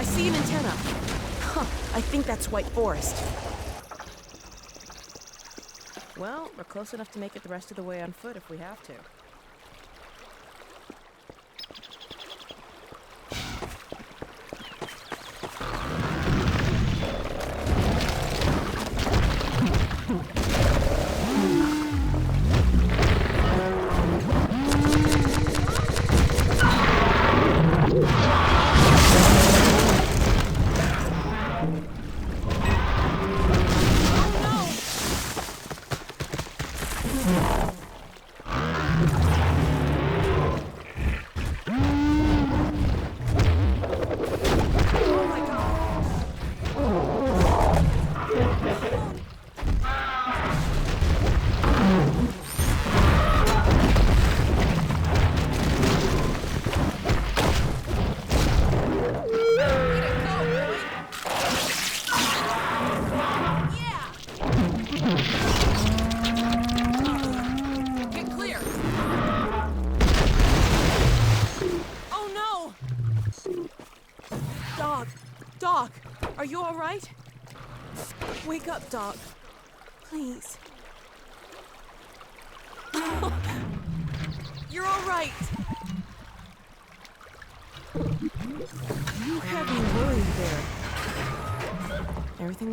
I see an antenna. Huh, I think that's White Forest. Well, we're close enough to make it the rest of the way on foot if we have to. Doc, are you all right? Wake up, Doc. Please. You're all right. You have me worried there. Everything